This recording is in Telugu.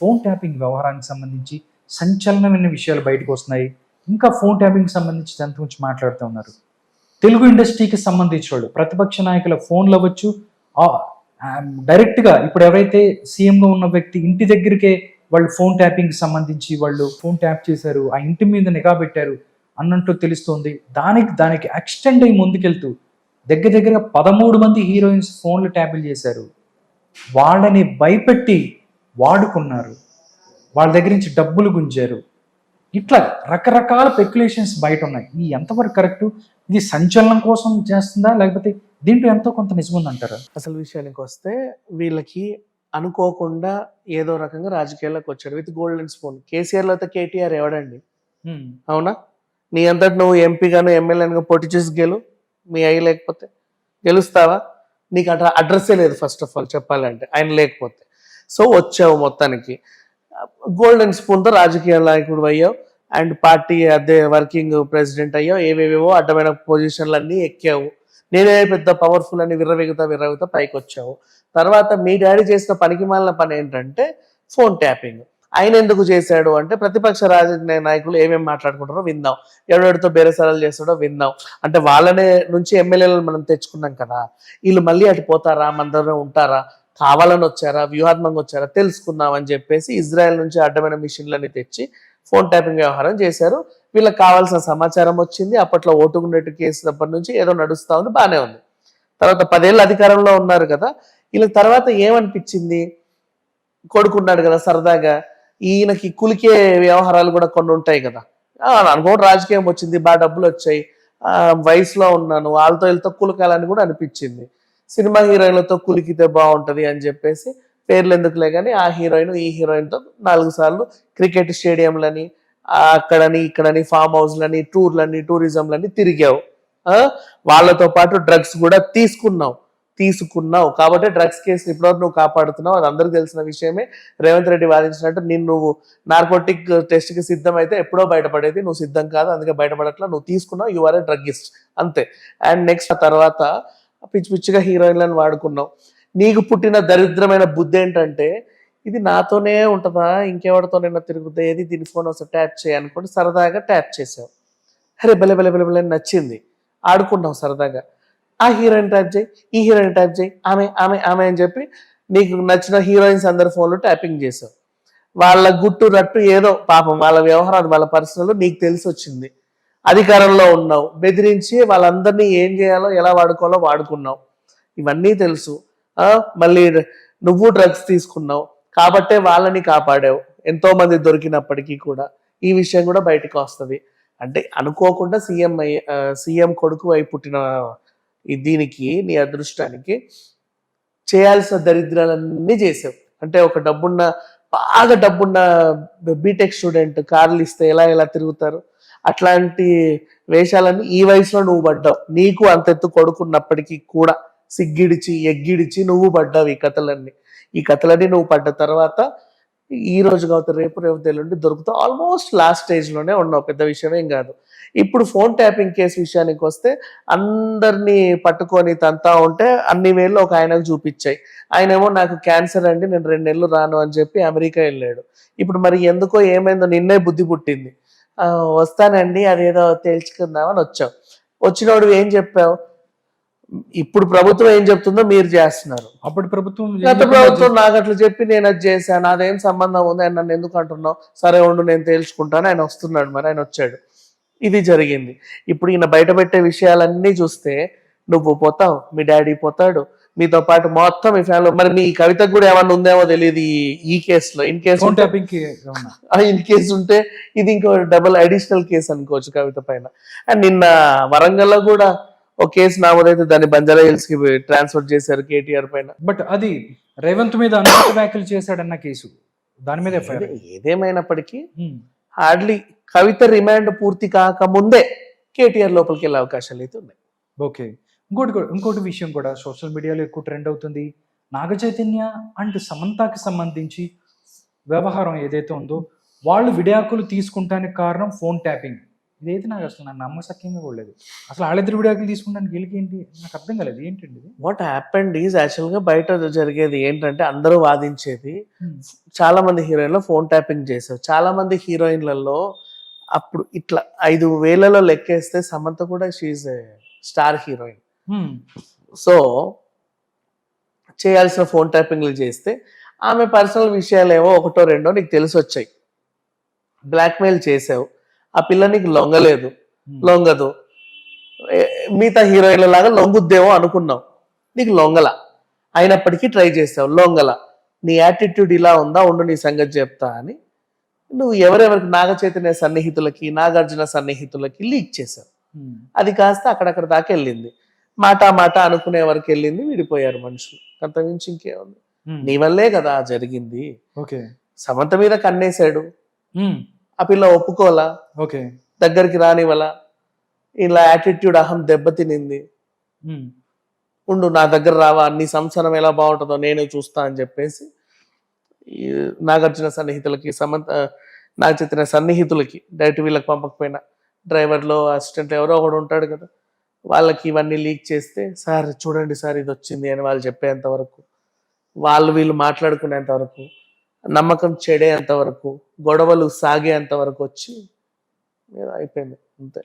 ఫోన్ ట్యాపింగ్ వ్యవహారానికి సంబంధించి సంచలనమైన విషయాలు బయటకు వస్తున్నాయి. ఇంకా ఫోన్ ట్యాపింగ్కి సంబంధించి దాని గురించి మాట్లాడుతూ ఉన్నారు. తెలుగు ఇండస్ట్రీకి సంబంధించిన వాళ్ళు ప్రతిపక్ష నాయకుల ఫోన్లు అవ్వచ్చు, డైరెక్ట్గా ఇప్పుడు ఎవరైతే సీఎంగా ఉన్న వ్యక్తి ఇంటి దగ్గరికే వాళ్ళు ఫోన్ ట్యాపింగ్కి సంబంధించి వాళ్ళు ఫోన్ ట్యాప్ చేశారు, ఆ ఇంటి మీద నిఘా పెట్టారు అన్నట్టు తెలుస్తోంది. దానికి ఎక్స్టెండ్ అయ్యి ముందుకెళ్తూ దగ్గరగా 13 మంది హీరోయిన్స్ ఫోన్లు ట్యాపిల్ చేశారు. వాళ్ళని భయపెట్టి వాడుకున్నారు, వాళ్ళ దగ్గర నుంచి డబ్బులు గుంజారు. ఇట్లా రకరకాల స్పెక్యులేషన్స్ బయట ఉన్నాయి. ఇది ఎంతవరకు కరెక్ట్? ఇది సంచలనం కోసం చేస్తుందా, లేకపోతే దీంట్లో ఎంతో కొంత నిజం ఉందంటారా? అసలు విషయానికి వస్తే వీళ్ళకి అనుకోకుండా ఏదో రకంగా రాజకీయాల్లోకి వచ్చాడు విత్ గోల్డెన్ స్పూన్. కేసీఆర్లో అయితే కేటీఆర్ ఎవడండి? అవునా? నీ అంతటి నువ్వు ఎంపీగాను ఎమ్మెల్యేగా పోటీ చేసి మీ అయ్యి లేకపోతే గెలుస్తావా? నీకు అడ్రస్సే లేదు ఫస్ట్ ఆఫ్ ఆల్ చెప్పాలంటే ఆయన లేకపోతే. సో వచ్చావు మొత్తానికి గోల్డెన్ స్పూన్తో రాజకీయ నాయకుడు అయ్యావు అండ్ పార్టీ అదే వర్కింగ్ ప్రెసిడెంట్ అయ్యావు, ఏవేవేవో అడ్డమైన పొజిషన్లు అన్నీ ఎక్కావు. నేనే పెద్ద పవర్ఫుల్ అని విర్రవెగుతా పైకి వచ్చావు. తర్వాత మీ డాడీ చేసిన పనికి మాలిన పని ఏంటంటే ఫోన్ ట్యాపింగ్. ఆయన ఎందుకు చేశాడు అంటే ప్రతిపక్ష రాజకీయ నాయకులు ఏమేమి మాట్లాడుకుంటారో విందాం, ఎవరెవరితో బేరసారాలు చేస్తాడో విందాం. అంటే వాళ్ళనే నుంచి ఎమ్మెల్యేలను మనం తెచ్చుకున్నాం కదా, వీళ్ళు మళ్ళీ అటు పోతారా, మన దగ్గర ఉంటారా, కావాలని వచ్చారా, వ్యూహాత్మకంగా వచ్చారా తెలుసుకుందాం అని చెప్పేసి ఇజ్రాయెల్ నుంచి అడ్డమైన మిషన్లని తెచ్చి ఫోన్ ట్యాపింగ్ వ్యవహారం చేశారు. వీళ్ళకి కావాల్సిన సమాచారం వచ్చింది. అప్పట్లో ఓటుకున్నట్టు కేసులప్పటి నుంచి ఏదో నడుస్తూ ఉంది, బాగానే ఉంది. తర్వాత 10 ఏళ్ళు అధికారంలో ఉన్నారు కదా, వీళ్ళకి తర్వాత ఏమనిపించింది, కొడుకున్నాడు కదా సరదాగా, ఈయనకి కులికే వ్యవహారాలు కూడా కొన్ని ఉంటాయి కదా, అనుకోండి రాజకీయం వచ్చింది, బాగా డబ్బులు వచ్చాయి, వయసులో ఉన్నాను, వాళ్ళతో వీళ్ళతో కులకాలని కూడా అనిపించింది. సినిమా హీరోయిన్లతో కులికితే బాగుంటుంది అని చెప్పేసి పేర్లు ఎందుకులే కానీ ఆ హీరోయిన్ ఈ హీరోయిన్తో 4 సార్లు క్రికెట్ స్టేడియంలని అక్కడని ఇక్కడని ఫామ్ హౌస్లని టూర్లని టూరిజంలని తిరిగావు. వాళ్ళతో పాటు డ్రగ్స్ కూడా తీసుకున్నావు కాబట్టి డ్రగ్స్ కేసు ఇప్పటివరకు నువ్వు కాపాడుతున్నావు. అది అందరికి తెలిసిన విషయమే. రేవంత్ రెడ్డి వాదించినట్టు నువ్వు నార్కోటిక్ టెస్ట్ కి సిద్ధం అయితే ఎప్పుడో బయటపడేది, నువ్వు సిద్ధం కాదు అందుకే బయటపడట్లా, నువ్వు తీసుకున్నావు, యు ఆర్ ఏ డ్రగ్గిస్ట్ అంతే. అండ్ నెక్స్ట్ ఆ తర్వాత పిచ్చిగా హీరోయిన్లను వాడుకున్నావు. నీకు పుట్టిన దరిద్రమైన బుద్ధి ఏంటంటే ఇది నాతోనే ఉంటుందా, ఇంకెవరితోనైనా తిరుగుతుంది, ఏది దీని ఫోన్ వస్తే ట్యాప్ చేయనుకోండి సరదాగా ట్యాప్ చేసావు. అరే బెల నచ్చింది, ఆడుకున్నావు సరదాగా. ఆ హీరోయిన్ ట్యాప్ చేయి, ఈ హీరోయిన్ ట్యాప్ చేయి, ఆమె ఆమె ఆమె అని చెప్పి నీకు నచ్చిన హీరోయిన్స్ అందరి ఫోన్లు ట్యాపింగ్ చేసావు. వాళ్ళ గుట్టు రట్టు ఏదో పాపం వాళ్ళ వ్యవహారాలు వాళ్ళ పర్సనల్ నీకు తెలిసి వచ్చింది. అధికారంలో ఉన్నావు, బెదిరించి వాళ్ళందరినీ ఏం చేయాలో ఎలా వాడుకోవాలో వాడుకున్నావు, ఇవన్నీ తెలుసు. మళ్ళీ నువ్వు డ్రగ్స్ తీసుకున్నావు కాబట్టే వాళ్ళని కాపాడావు. ఎంతో మంది దొరికినప్పటికీ కూడా ఈ విషయం కూడా బయటకు వస్తుంది. అంటే అనుకోకుండా సీఎం కొడుకు అయి పుట్టిన దీనికి నీ అదృష్టానికి చేయాల్సిన దరిద్రాలన్నీ చేసావు. అంటే ఒక బాగా డబ్బున్న బీటెక్ స్టూడెంట్ కార్లు ఇస్తే ఎలా తిరుగుతారు, అట్లాంటి వేషాలన్నీ ఈ వయసులో నువ్వు పడ్డావు. నీకు అంతెత్తు కొడుకున్నప్పటికీ కూడా ఎగ్గిడిచి నువ్వు పడ్డావు ఈ కథలన్నీ నువ్వు పడ్డ తర్వాత ఈ రోజు కావచ్చు రేపు ఎల్లుండి దొరుకుతావు. ఆల్మోస్ట్ లాస్ట్ స్టేజ్లోనే ఉన్నావు, పెద్ద విషయమేం కాదు. ఇప్పుడు ఫోన్ ట్యాపింగ్ కేసు విషయానికి వస్తే అందరినీ పట్టుకొని తంతా ఉంటే అన్ని వేళ్ళు ఒక ఆయనకు చూపించాయి. ఆయనేమో నాకు క్యాన్సర్ అండి, నేను 2 నెలలు రాను అని చెప్పి అమెరికా వెళ్ళాడు. ఇప్పుడు మరి ఎందుకో ఏమైందో నిన్నే బుద్ధి పుట్టింది, వస్తానండి అదేదో తేల్చుకుందామని వచ్చావు. వచ్చినోడు ఏం చెప్పావు, ఇప్పుడు ప్రభుత్వం ఏం చెప్తుందో మీరు చేస్తున్నారు. అప్పుడు గత ప్రభుత్వం నాకు అట్లా చెప్పి నేను అది చేశాను, అదేం సంబంధం ఉంది అని నన్ను ఎందుకు అంటున్నావు, సరే ఉండు నేను తేల్చుకుంటాను. ఆయన వస్తున్నాడు, మరి ఆయన వచ్చాడు, ఇది జరిగింది. ఇప్పుడు ఈయన బయట పెట్టే విషయాలన్నీ చూస్తే నువ్వు పోతావు, మీ డాడీ పోతాడు, మీతో పాటు మొత్తం మీ ఫ్యామిలీ. మరి మీ కవితకు కూడా ఏమన్నా ఉందేమో తెలియదు ఈ కేసులో. ఇన్ కేసు ఉంటే ఇది ఇంకో డబుల్ అడిషనల్ కేసు అనుకోవచ్చు కవిత పైన. అండ్ నిన్న వరంగల్లో కూడా ఒక కేసు నామోదైతే దాన్ని బంజారా హిల్స్ కి ట్రాన్స్ఫర్ చేశారు కేటీఆర్ పైన. బట్ అది రేవంత్ మీద అనుచిత వ్యాఖ్యలు చేశాడన్న కేసు, దాని మీద ఏదేమైనప్పటికీ హార్డ్లీ కవిత రిమాండ్ పూర్తి కాకముందే కేటీఆర్ లోపలికి వెళ్ళే అవకాశాలు అయితే ఉన్నాయి. ఓకే, ఇంకోటి విషయం కూడా సోషల్ మీడియాలో ఎక్కువ ట్రెండ్ అవుతుంది. నాగ చైతన్య అండ్ సమంతకి సంబంధించి వ్యవహారం ఏదైతే ఉందో, వాళ్ళు విడాకులు తీసుకుంటానికి కారణం ఫోన్ ట్యాపింగ్. ఇదైతే నాకు నమ్మశక్యంగా కూడా లేదు. అసలు వాళ్ళిద్దరు విడాకులు తీసుకున్నానికి వీళ్ళకి ఏంటి నాకు అర్థం కాలేదు ఏంటండి ఇది? వాట్ హ్యాపెండ్ ఈజ్ యాక్చువల్గా బయట జరిగేది ఏంటంటే అందరూ వాదించేది హ్మ్. చాలా మంది హీరోయిన్లు ఫోన్ ట్యాపింగ్ చేశారు. చాలా మంది హీరోయిన్లలో అప్పుడు ఇట్లా 5,000లో లెక్కేస్తే సమంత కూడా షీఈ్ స్టార్ హీరోయిన్. హ్మ్. సో చేయాల్సిన ఫోన్ ట్యాపింగ్లు చేస్తే ఆమె పర్సనల్ విషయాలు ఏమో ఒకటో రెండో నీకు తెలిసి వచ్చాయి. బ్లాక్మెయిల్ చేసావు, ఆ పిల్ల నీకు లొంగలేదు, హ్మ్. లొంగదు. మిగతా హీరోయిన్ల లాగా లొంగుద్దేమో అనుకున్నావు, నీకు లొంగల. అయినప్పటికీ ట్రై చేసావు, లొంగల. నీ యాటిట్యూడ్ ఇలా ఉందా, ఉండు నీ సంగతి చెప్తా అని నువ్వు ఎవరెవరికి నాగ చైతన్య సన్నిహితులకి, నాగార్జున సన్నిహితులకి లీక్ చేసావు. హ్మ్. అది కాస్త అక్కడక్కడ దాకా వెళ్ళింది. మాట అనుకునే వరకు వెళ్ళింది, విడిపోయారు మనుషులు. అంతకుమించి ఇంకేముంది? హ్మ్. నీ వల్లే కదా జరిగింది. ఓకే. సమంత మీద కన్నేశాడు, హ్మ్. ఆ పిల్ల ఒప్పుకోలా, ఓకే. దగ్గరికి రానివల, ఇలా యాటిట్యూడ్ అహం దెబ్బతినింది. హ్మ్. ఉండు నా దగ్గర రావా, నీ సంసారం ఎలా బాగుంటుందో నేను చూస్తా అని చెప్పేసి ఈ నాగార్జున సన్నిహితులకి, నాగ చైతన్య సన్నిహితులకి, డైరెక్ట్ వీళ్ళకి పంపకపోయినా డ్రైవర్లో అసిస్టెంట్ ఎవరో ఒకడు ఉంటాడు కదా, వాళ్ళకి ఇవన్నీ లీక్ చేస్తే సార్ చూడండి సార్ ఇది వచ్చింది అని వాళ్ళు చెప్పేంత వరకు, వాళ్ళు వీళ్ళు మాట్లాడుకునేంత వరకు, నమ్మకం చెడేంత వరకు, గొడవలు సాగేంత వరకు వచ్చి అయిపోయింది అంతే.